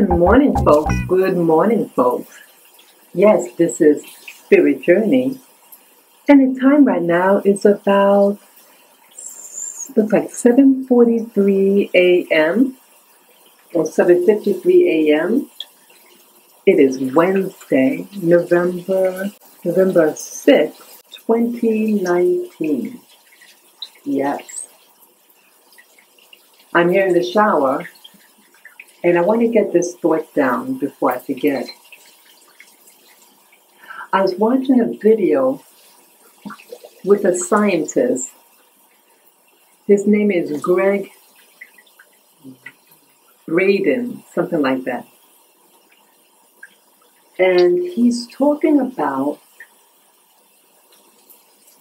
Good morning, folks. Good morning, folks. Yes, this is Spirit Journey. And the time right now is about, looks like 7:43 a.m. or 7:53 a.m. It is Wednesday, November 6th, 2019. Yes. I'm here in the shower, and I want to get this thought down before I forget. I was watching a video with a scientist. His name is Greg Braden, something like that. And he's talking about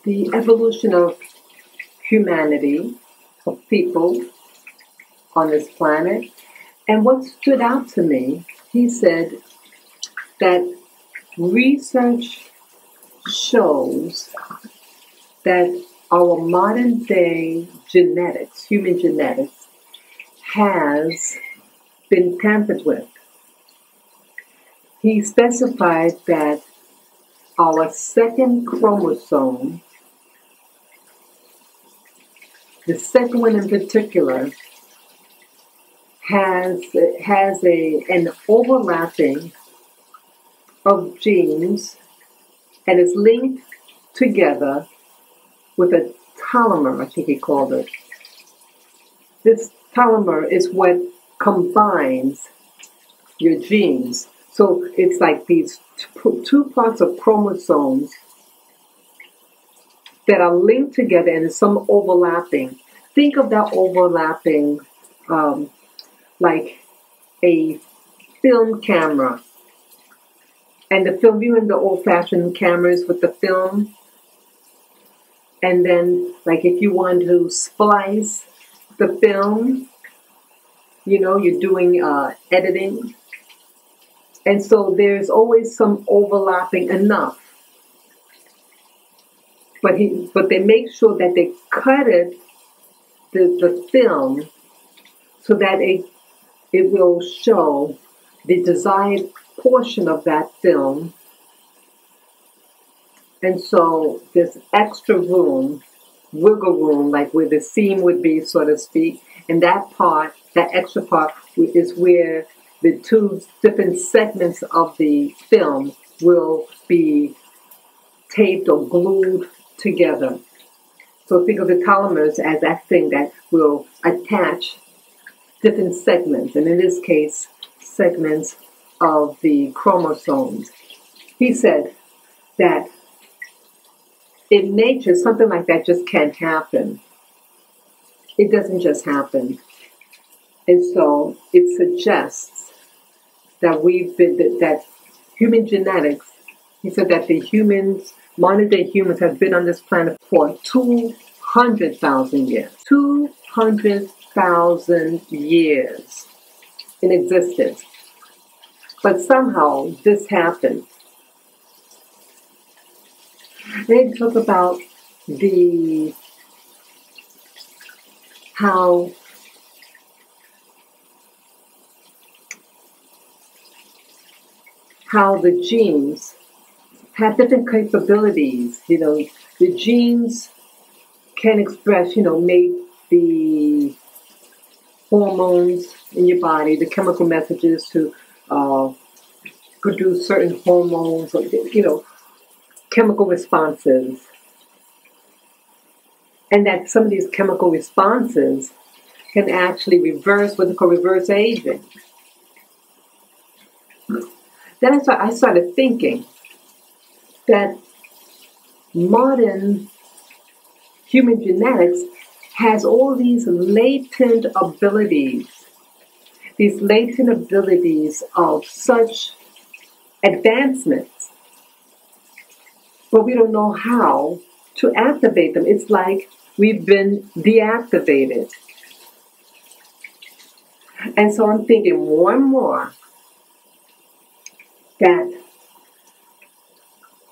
the evolution of humanity, of people on this planet. And what stood out to me, he said that research shows that our modern day genetics, human genetics, has been tampered with. He specified that our second chromosome, the second one in particular, has an overlapping of genes and is linked together with a telomere, I think he called it. This telomere is what combines your genes. So it's like these two parts of chromosomes that are linked together and there's some overlapping. Think of that overlapping like a film camera. And the film, you know, the old-fashioned cameras with the film. And then, like, if you want to splice the film, you know, you're doing editing. And so there's always some overlapping enough. But they make sure that they cut the film so that it will show the desired portion of that film. And so there's extra room, wiggle room, like where the seam would be, so to speak. And that part, that extra part, is where the two different segments of the film will be taped or glued together. So think of the telomeres as that thing that will attach different segments, and in this case, segments of the chromosomes. He said that in nature, something like that just can't happen. It doesn't just happen. And so it suggests that that human genetics, he said that the humans, modern day humans, have been on this planet for 200,000 years. 200,000 years in existence. But somehow this happened. They talk about how the genes have different capabilities. You know, the genes can express, you know, make the hormones in your body, the chemical messages to produce certain hormones, or, you know, chemical responses. And that some of these chemical responses can actually reverse what they call reverse aging. Then I started thinking that modern human genetics has all these latent abilities of such advancements, but we don't know how to activate them. It's like we've been deactivated. And so I'm thinking more and more that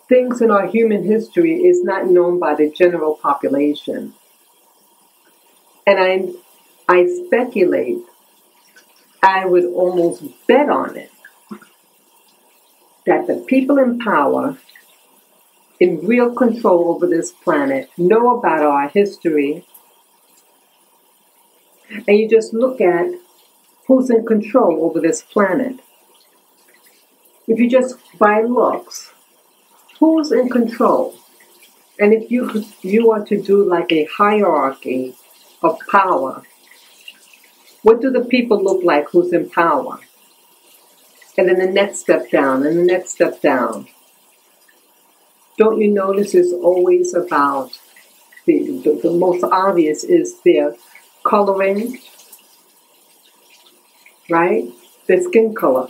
things in our human history is not known by the general population. And I speculate I would almost bet on it that the people in power, in real control over this planet, know about our history. And you just look at who's in control over this planet. If you just by looks, who's in control? And if you are to do like a hierarchy of power, what do the people look like who's in power? And then the next step down, and the next step down. Don't you notice it's always about the most obvious is their coloring, right? Their skin color.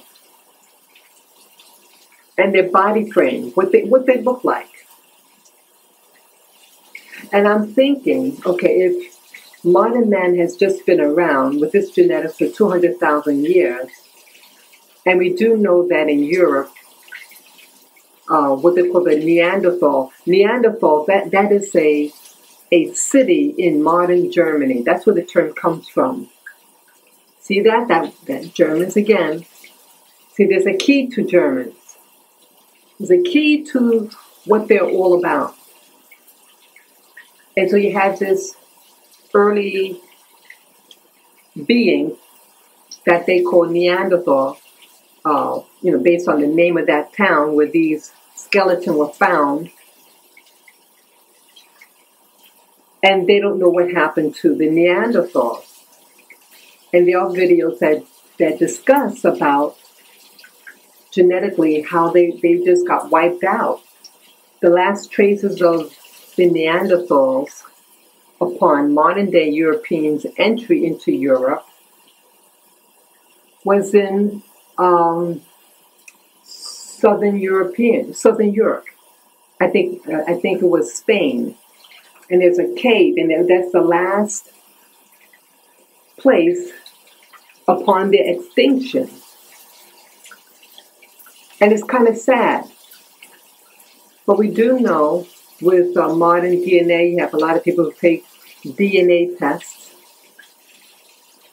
And their body frame, what they look like. And I'm thinking, okay, if modern man has just been around with this genetics for 200,000 years, and we do know that in Europe, what they call the Neanderthal, that is a city in modern Germany. That's where the term comes from. See that Germans again. See, there's a key to Germans. There's a key to what they're all about. And so you have this early being that they call Neanderthal, based on the name of that town where these skeletons were found. And they don't know what happened to the Neanderthals. And there are videos that discuss about genetically how they just got wiped out. The last traces of the Neanderthals upon modern-day Europeans' entry into Europe was in Southern Europe. I think it was Spain. And there's a cave, and that's the last place upon their extinction. And it's kind of sad. But we do know with modern DNA, you have a lot of people who take DNA tests.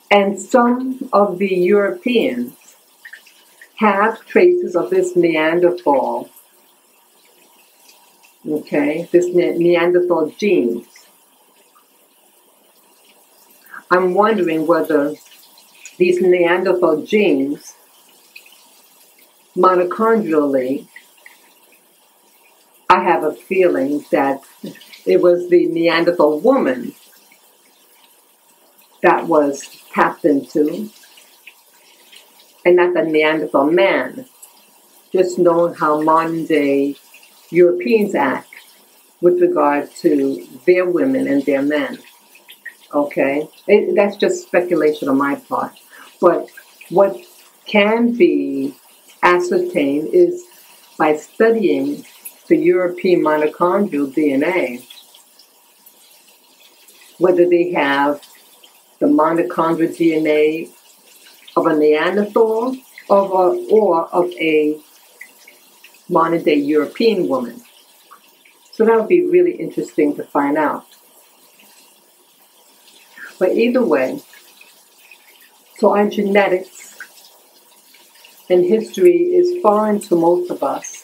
And some of the Europeans have traces of this Neanderthal, this Neanderthal genes. I'm wondering whether these Neanderthal genes, mitochondrially, I have a feeling that it was the Neanderthal woman that was tapped into, and not the Neanderthal man. Just knowing how modern day Europeans act with regard to their women and their men. Okay? That's just speculation on my part. But what can be ascertained is by studying the European mitochondrial DNA, whether they have the mitochondrial DNA of a Neanderthal or of a modern-day European woman. So that would be really interesting to find out. But either way, so our genetics and history is foreign to most of us.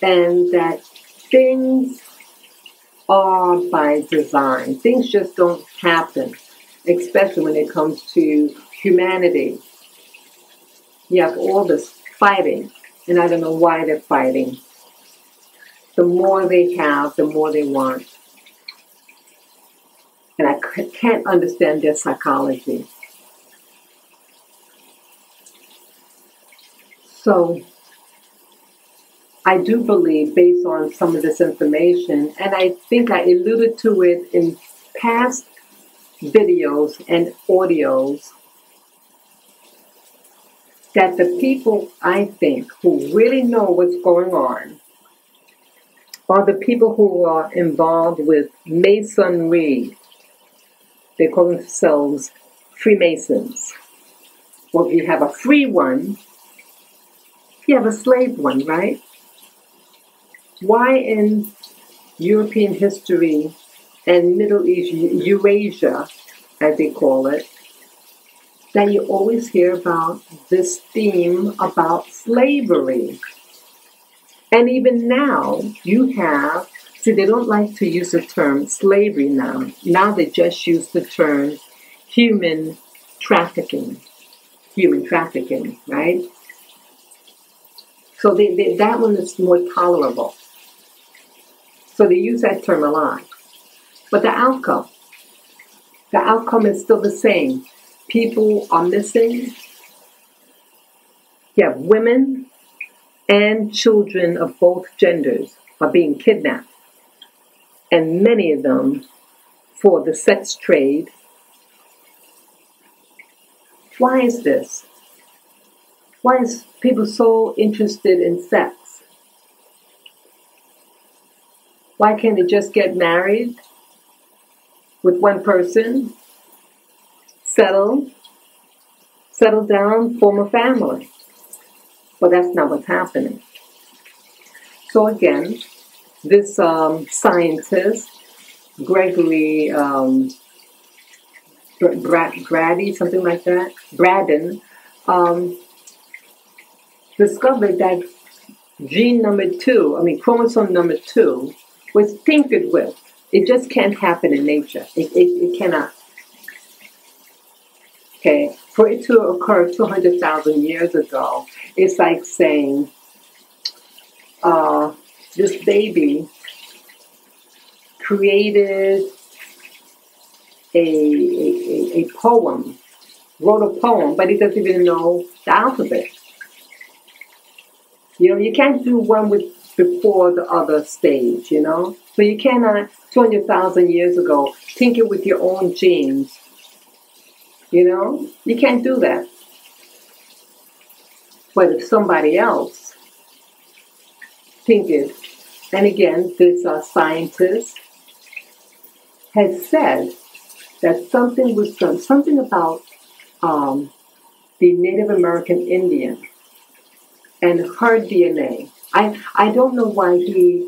And that things are by design. Things just don't happen, especially when it comes to humanity. You have all this fighting, and I don't know why they're fighting. The more they have, the more they want. And I can't understand their psychology. So I do believe, based on some of this information, and I think I alluded to it in past videos and audios, that the people, I think, who really know what's going on are the people who are involved with Masonry. They call themselves Freemasons. Well, if you have a free one, you have a slave one, right? Why in European history and Middle East, Eurasia, as they call it, that you always hear about this theme about slavery. And even now, you have, see, they don't like to use the term slavery now. Now they just use the term human trafficking, right? So that one is more tolerable. So they use that term a lot. But the outcome is still the same. People are missing. You have women and children of both genders are being kidnapped. And many of them for the sex trade. Why is this? Why is people so interested in sex? Why can't they just get married with one person, settle down, form a family? But that's not what's happening. So again, this scientist, Gregory Brady, something like that, Braden, discovered that chromosome number 2 was tinkered with. It just can't happen in nature. It cannot. Okay, for it to occur 200,000 years ago, it's like saying this baby created a poem, wrote a poem, but he doesn't even know the alphabet. You can't do one before the other stage, So you cannot, 200,000 years ago, tinker with your own genes. You can't do that. But if somebody else tinkered, and again, this scientist had said that something was done, something about the Native American Indian and her DNA. I don't know why it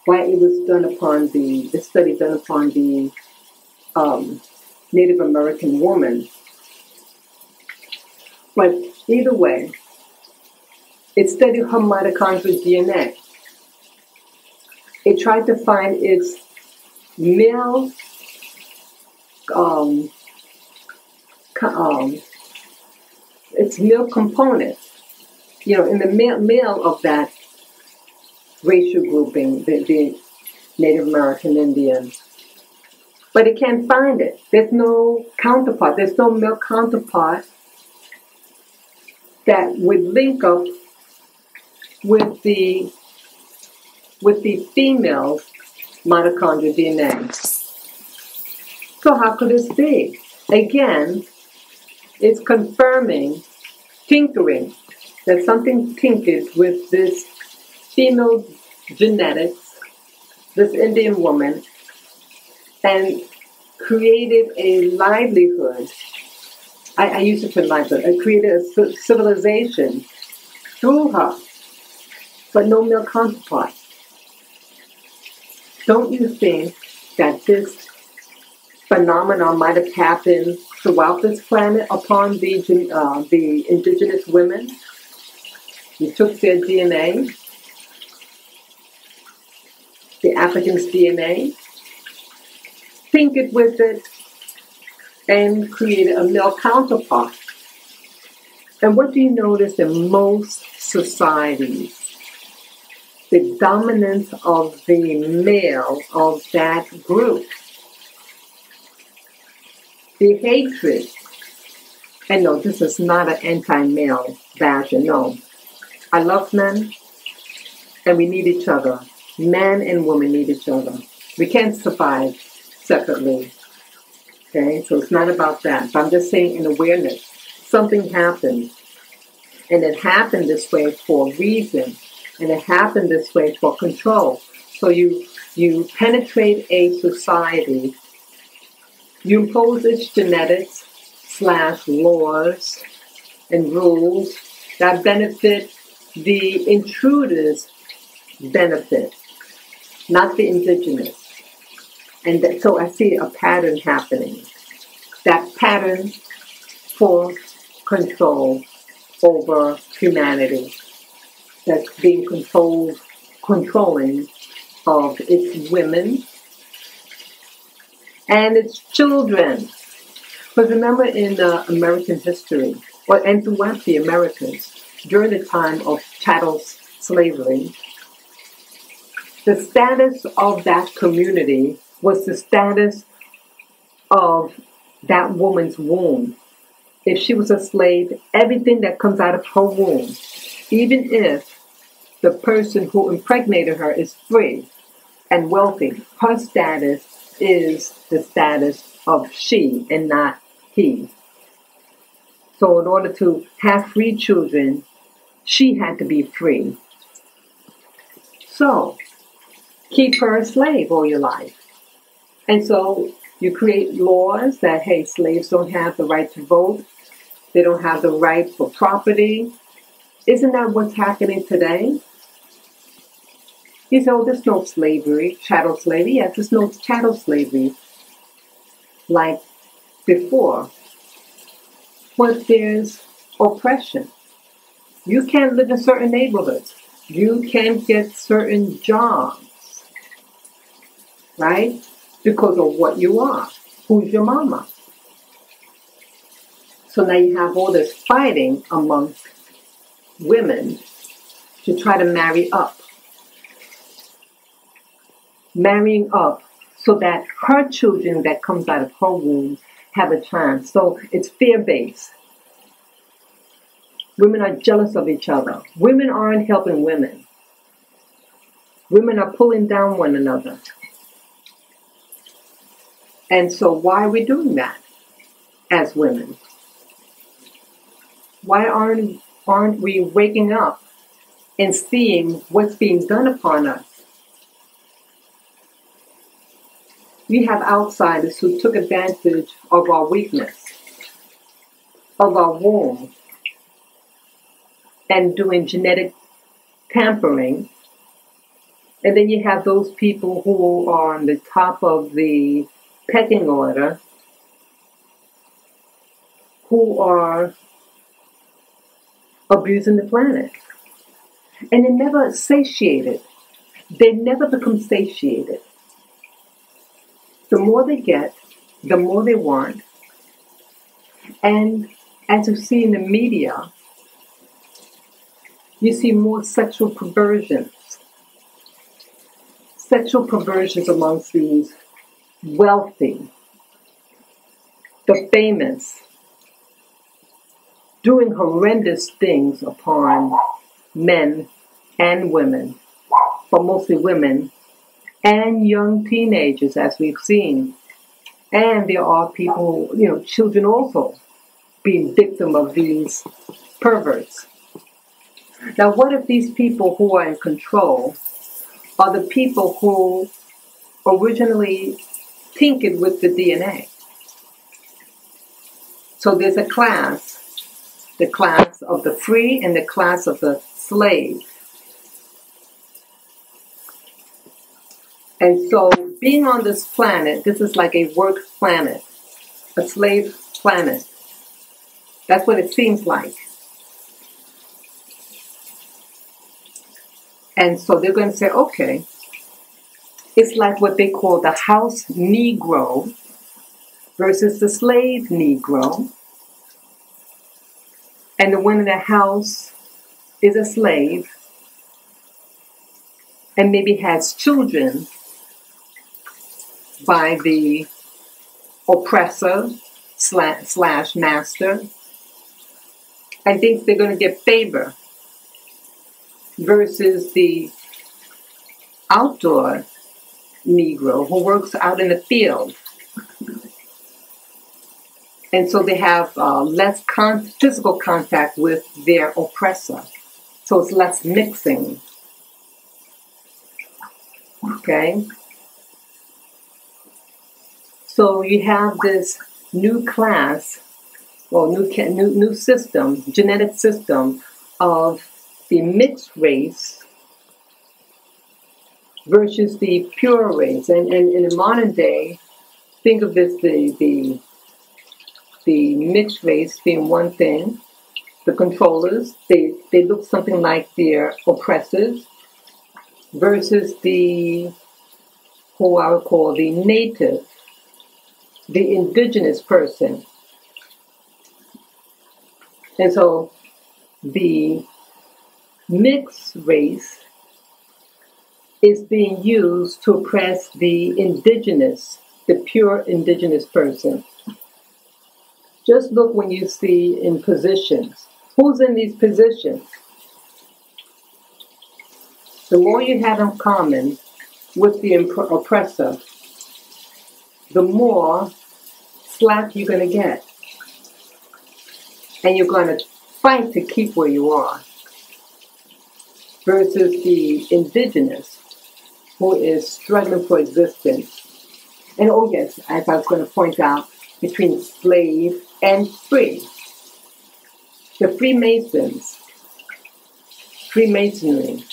was done upon the study done upon the Native American woman. But either way, it studied her mitochondrial DNA. It tried to find its male component, in the male of that racial grouping, the Native American Indian. But it can't find it. There's no counterpart. There's no male counterpart that would link up with the female mitochondrial DNA. So how could this be? Again, it's confirming, tinkering, that something tinkered with this female genetics, this Indian woman, and created a livelihood. I use it for livelihood. I created a civilization through her, but no male counterpart. Don't you think that this phenomenon might have happened throughout this planet upon the indigenous women? You took their DNA, the Africans' DNA, tinkered with it, and created a male counterpart. And what do you notice in most societies? The dominance of the male of that group. The hatred. And no, this is not an anti-male bastion, no. I love men, and we need each other. Men and women need each other. We can't survive separately. Okay, so it's not about that. But I'm just saying in awareness, something happened. And it happened this way for a reason. And it happened this way for control. So you penetrate a society, you impose its genetics / laws and rules that benefit the intruders' benefit, not the indigenous. And so I see a pattern happening. That pattern for control over humanity, that's being controlling of its women and its children. Because remember in American history, and throughout the Americas, during the time of chattel slavery, the status of that community was the status of that woman's womb. If she was a slave, everything that comes out of her womb, even if the person who impregnated her is free and wealthy, her status is the status of she and not he. So in order to have free children, she had to be free. So keep her a slave all your life. And so you create laws that, hey, slaves don't have the right to vote. They don't have the right for property. Isn't that what's happening today? You say, oh, there's no slavery, chattel slavery. Yes, there's no chattel slavery like before. But there's oppression. You can't live in certain neighborhoods. You can't get certain jobs, right? Because of what you are. Who's your mama? So now you have all this fighting amongst women to try to marry up. Marrying up so that her children that comes out of her womb have a chance. So it's fear-based. Women are jealous of each other. Women aren't helping women. Women are pulling down one another. And so why are we doing that as women? Why aren't we waking up and seeing what's being done upon us? We have outsiders who took advantage of our weakness, of our womb, and doing genetic tampering. And then you have those people who are on the top of the pecking order, who are abusing the planet. And they're never satiated. They never become satiated. The more they get, the more they want. And as you see in the media, you see more sexual perversions. Sexual perversions amongst these wealthy, the famous, doing horrendous things upon men and women, but mostly women, and young teenagers, as we've seen. And there are people, children also being victim of these perverts. Now, what if these people who are in control are the people who originally tinkered with the DNA? So there's a class, the class of the free and the class of the slave. And so being on this planet, this is like a work planet, a slave planet. That's what it seems like. And so they're going to say, okay, it's like what they call the house Negro versus the slave Negro. And the one in the house is a slave and maybe has children by the oppressor slash master and thinks they're going to get favor, versus the outdoor Negro who works out in the field. And so they have less physical contact with their oppressor. So it's less mixing. Okay? So you have this new class, or new system, genetic system of the mixed race versus the pure race. And in the modern day, think of this, the the mixed race being one thing, the controllers, they look something like their oppressors, versus the, who I would call the native, the indigenous person. And so the mixed race is being used to oppress the indigenous, the pure indigenous person. Just look when you see in positions. Who's in these positions? The more you have in common with the oppressor, the more slack you're going to get. And you're going to fight to keep where you are. Versus the indigenous, who is struggling for existence. And oh yes, as I was going to point out, between slave and free. The Freemasonry.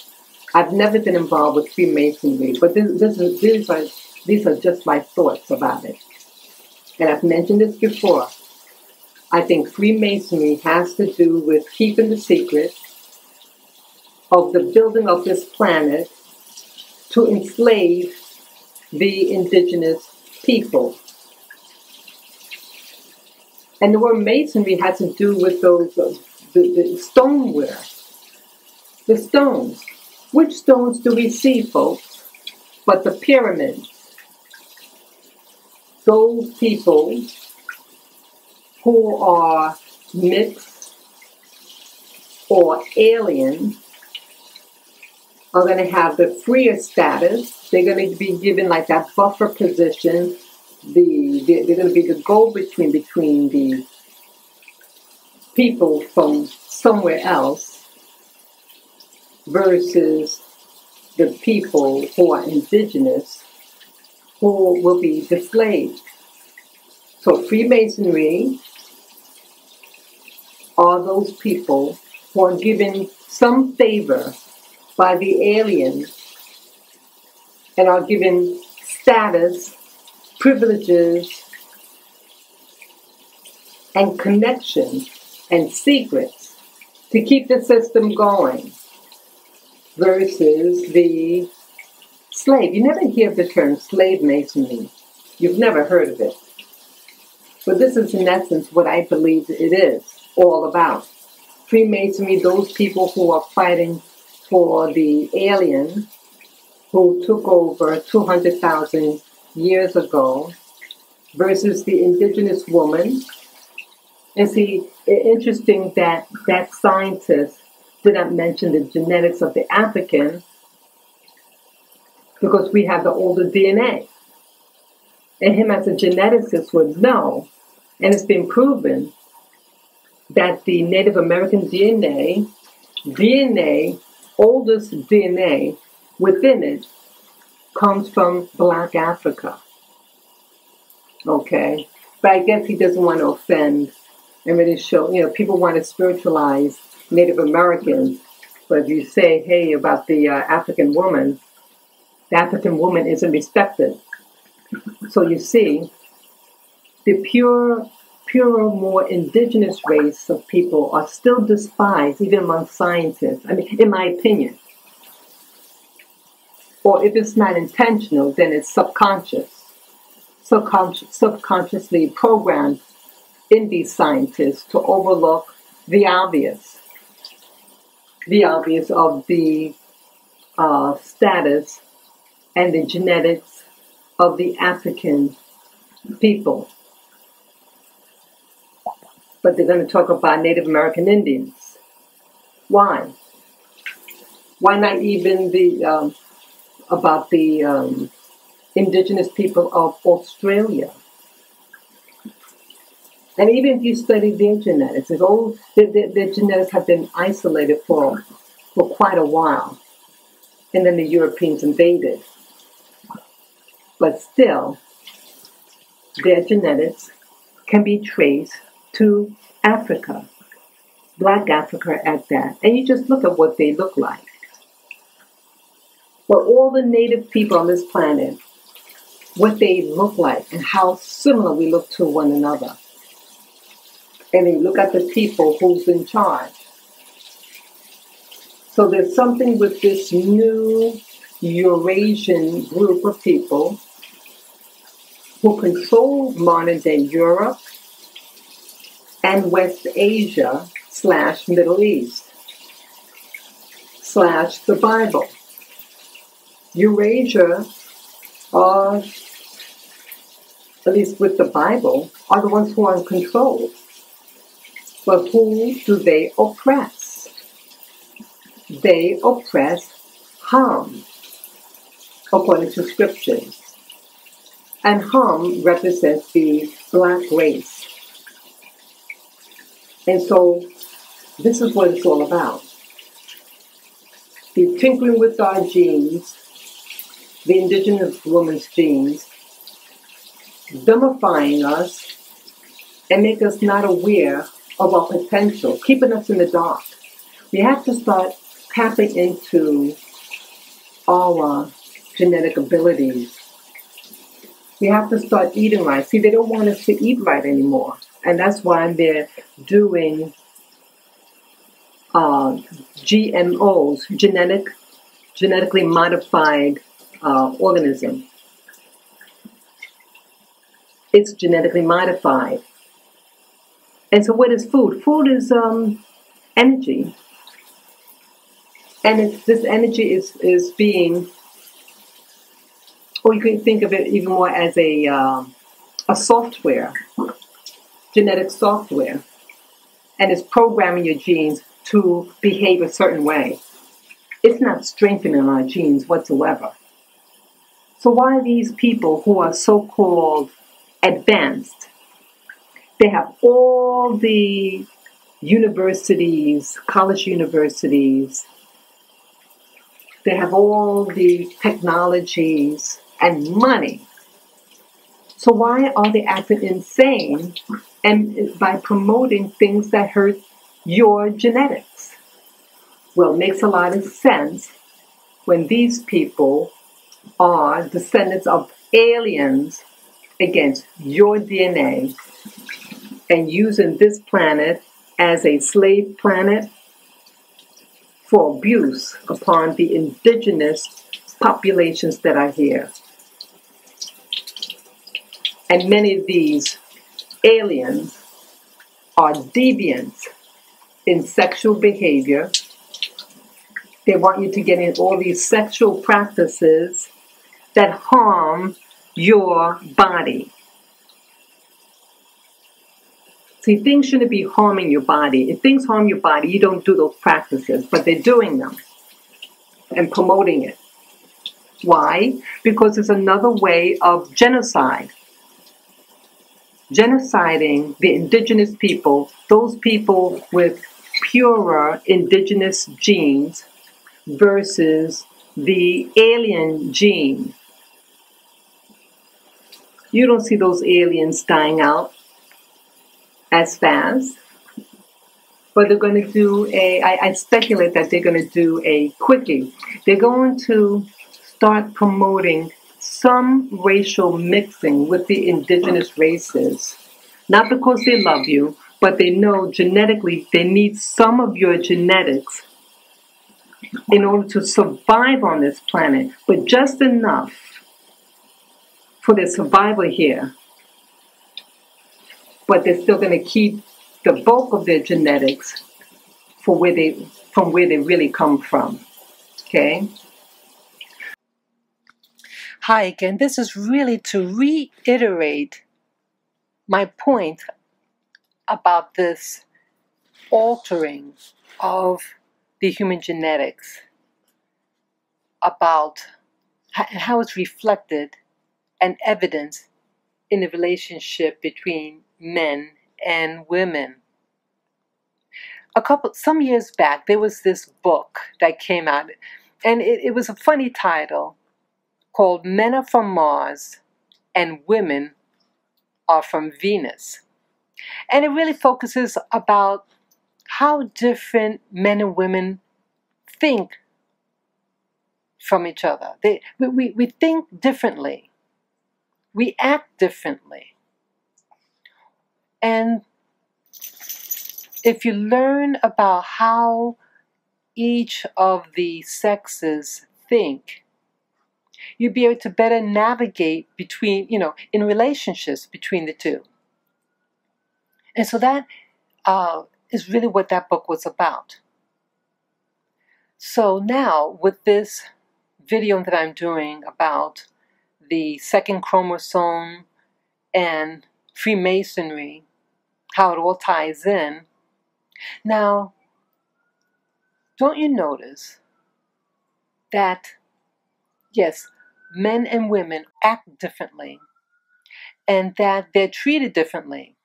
I've never been involved with Freemasonry, but these are just my thoughts about it. And I've mentioned this before. I think Freemasonry has to do with keeping the secret of the building of this planet to enslave the indigenous people. And the word masonry has to do with those, the stoneware, the stones. Which stones do we see, folks? But the pyramids. Those people who are mixed or alien are going to have the freer status. They're going to be given like that buffer position. They're going to be the go-between between the people from somewhere else versus the people who are indigenous, who will be the slaves. So Freemasonry are those people who are given some favor by the aliens and are given status, privileges, and connections and secrets to keep the system going versus the slave. You never hear the term slave masonry. You've never heard of it. But this is in essence what I believe it is all about. Freemasonry, those people who are fighting for the alien who took over 200,000 years ago versus the indigenous woman. And see, interesting that that scientist did not mention the genetics of the African because we have the older DNA. And him as a geneticist would know, and it's been proven that the Native American DNA, oldest DNA within it comes from Black Africa. Okay? But I guess he doesn't want to offend and really show, people want to spiritualize Native Americans. But if you say, hey, about the African woman isn't respected. So you see, the pure, more indigenous race of people are still despised, even among scientists. I mean, in my opinion. Or if it's not intentional, then it's subconsciously programmed in these scientists to overlook the obvious of the status and the genetics of the African people. But they're going to talk about Native American Indians. Why? Why not even about the indigenous people of Australia? And even if you study their genetics, their genetics have been isolated for quite a while. And then the Europeans invaded. But still, their genetics can be traced to Africa, Black Africa at that. And you just look at what they look like. But all the native people on this planet, what they look like and how similar we look to one another. and they look at the people who's in charge. So there's something with this new Eurasian group of people who control modern-day Europe and West Asia / Middle East / the Bible. Eurasia, at least with the Bible, are the ones who are in control. But who do they oppress? They oppress Ham, according to scriptures. And Ham represents the black race. And so this is what it's all about. The tinkering with our genes, the indigenous woman's genes, dumbifying us and make us not aware of our potential, keeping us in the dark. We have to start tapping into our genetic abilities. We have to start eating right. See, they don't want us to eat right anymore. And that's why they're doing GMOs, genetically modified organism. It's genetically modified. And so what is food? Food is energy. And this energy is being, or you can think of it even more as a software, genetic software. And it's programming your genes to behave a certain way. It's not strengthening our genes whatsoever. So why these people who are so-called advanced, they have all the universities, college universities, they have all the technologies and money. So why are they acting insane and by promoting things that hurt your genetics? Well, it makes a lot of sense when these people are descendants of aliens against your DNA and using this planet as a slave planet for abuse upon the indigenous populations that are here. And many of these aliens are deviants in sexual behavior. They want you to get in all these sexual practices that harm your body. See, things shouldn't be harming your body. If things harm your body, you don't do those practices, but they're doing them and promoting it. Why? Because it's another way of genocide. Genociding the indigenous people, those people with purer indigenous genes versus the alien gene. You don't see those aliens dying out as fast, but they're going to do I speculate that they're going to do a quickie. They're going to start promoting some racial mixing with the indigenous races, not because they love you, but they know genetically they need some of your genetics in order to survive on this planet, but just enough for their survival here. But they're still going to keep the bulk of their genetics from where they really come from. Okay? Hi again. This is really to reiterate my point about this altering of the human genetics, about how it's reflected and evidenced in the relationship between men and women. Some years back, there was this book that came out, and it was a funny title called Men Are From Mars and Women Are From Venus. And it really focuses about how different men and women think from each other. We think differently. We act differently. And if you learn about how each of the sexes think, you'll be able to better navigate between, in relationships between the two. And so that is really what that book was about. So now, with this video that I'm doing about the second chromosome and Freemasonry, how it all ties in, now, don't you notice that, yes, men and women act differently and that they're treated differently?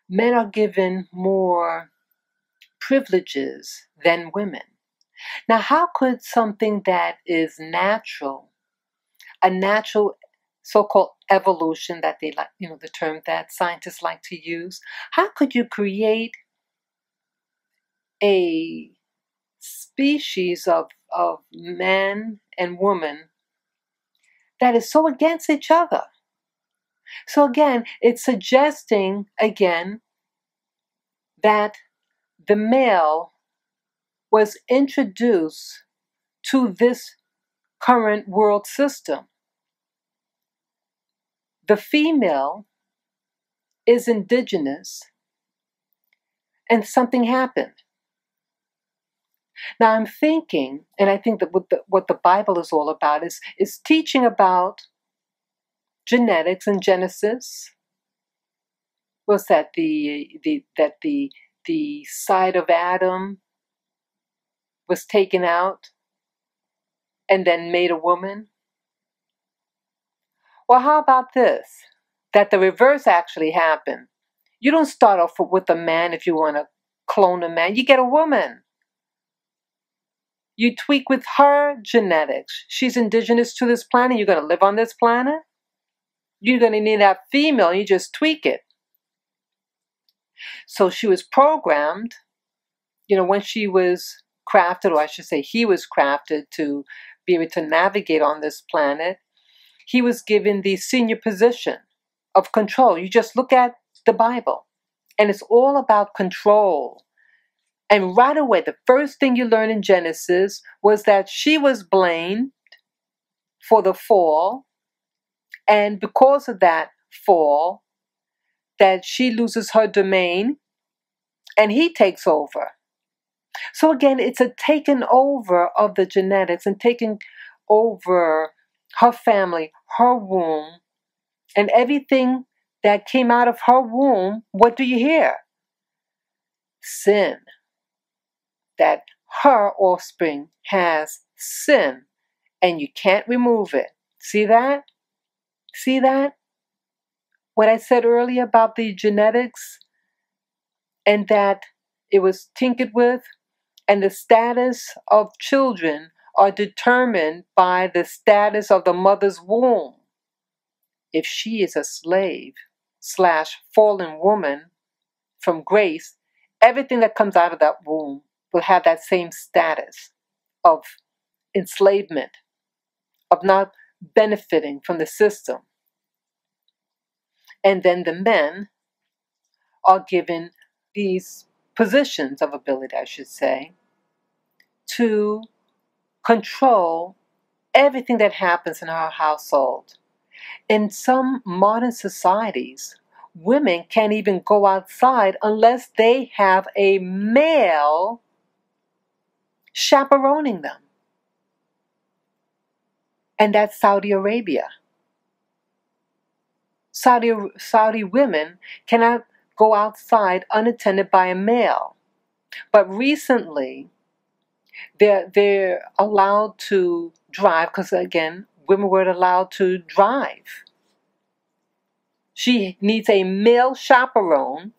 Men are given more privileges than women. Now, how could something that is natural, a natural so-called evolution that they like, the term that scientists like to use, how could you create a species of man and woman that is so against each other? So again, it's suggesting, again, that the male was introduced to this current world system. The female is indigenous, and something happened. Now I'm thinking, and I think that what the Bible is all about is teaching about genetics and Genesis. Was that the side of Adam was taken out and then made a woman? Well, how about this? That the reverse actually happened. You don't start off with a man if you want to clone a man. You get a woman. You tweak with her genetics. She's indigenous to this planet. You're going to live on this planet. You're going to need that female. You just tweak it. So she was programmed, when she was crafted, or I should say he was crafted to be able to navigate on this planet. He was given the senior position of control. You just look at the Bible, and it's all about control. And right away, the first thing you learn in Genesis was that she was blamed for the fall. And because of that fall, that she loses her domain and he takes over. So again, it's a taking over of the genetics and taking over her family, her womb, and everything that came out of her womb. What do you hear? Sin. That her offspring has sin, and you can't remove it. See that? See that? What I said earlier about the genetics, and that it was tinkered with, and the status of children are determined by the status of the mother's womb. If she is a slave / fallen woman from grace, everything that comes out of that womb will have that same status of enslavement, of not benefiting from the system. And then the men are given these positions of ability, I should say, to control everything that happens in our household. In some modern societies, women can't even go outside unless they have a male chaperoning them. And that's Saudi Arabia. Saudi women cannot go outside unattended by a male. But recently, they're allowed to drive, because again, women weren't allowed to drive. She needs a male chaperone,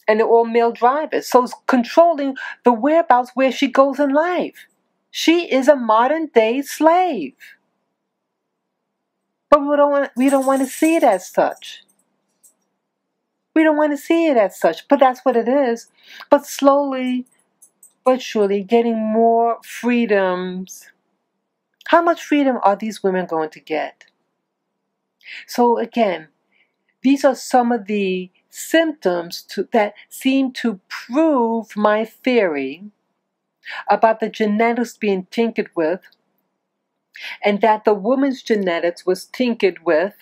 and they're all male drivers. So it's controlling the whereabouts where she goes in life. She is a modern day slave. But we don't want to see it as such. We don't want to see it as such, but that's what it is. But slowly but surely getting more freedoms. How much freedom are these women going to get? So again, these are some of the symptoms that seem to prove my theory about the genetics being tinkered with, and that the woman's genetics was tinkered with.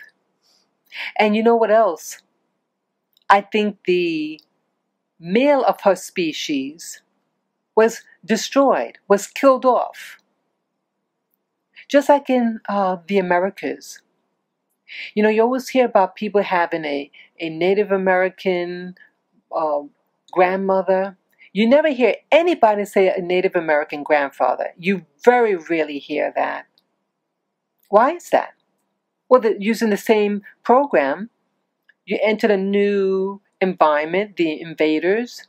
And you know what else? I think the male of her species was destroyed, was killed off. Just like in the Americas. You know, you always hear about people having a Native American grandmother. You never hear anybody say a Native American grandfather. You very rarely hear that. Why is that? Well, they're using the same program. You enter a new environment, the invaders.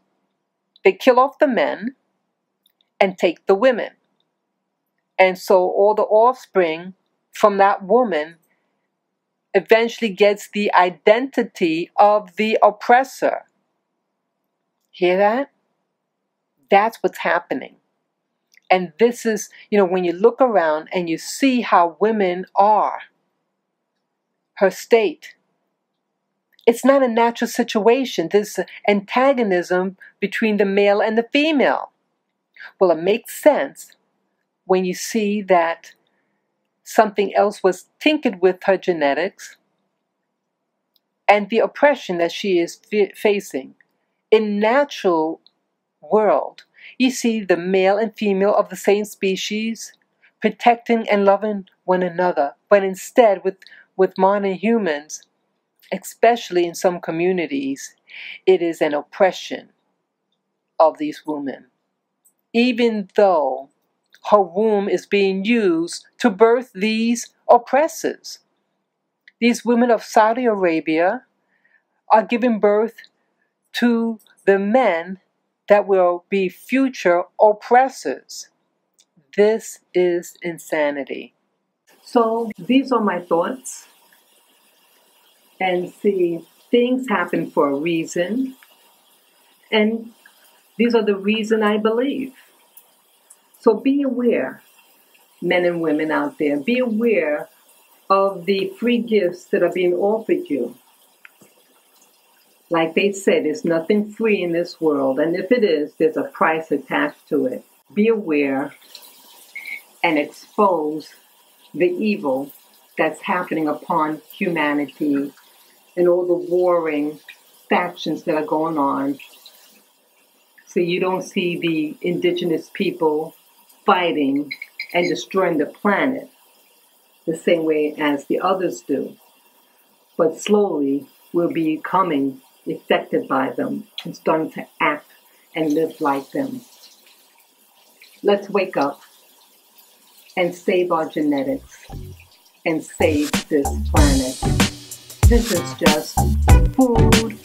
They kill off the men and take the women. And so all the offspring from that woman eventually gets the identity of the oppressor. Hear that? That's what's happening. And this is, you know, when you look around and you see how women are, her state, it's not a natural situation. There's antagonism between the male and the female. Well, it makes sense when you see that something else was tinkered with her genetics and the oppression that she is facing. In natural world, you see the male and female of the same species protecting and loving one another. But instead, with modern humans, especially in some communities, it is an oppression of these women. Even though her womb is being used to birth these oppressors. These women of Saudi Arabia are giving birth to the men that will be future oppressors. This is insanity. So these are my thoughts. And see, things happen for a reason. And these are the reason I believe. So be aware, men and women out there. Be aware of the free gifts that are being offered you. Like they said, there's nothing free in this world. And if it is, there's a price attached to it. Be aware and expose the evil that's happening upon humanity and all the warring factions that are going on. So you don't see the indigenous people fighting and destroying the planet the same way as the others do. But slowly we're becoming affected by them and starting to act and live like them. Let's wake up and save our genetics and save this planet. This is just food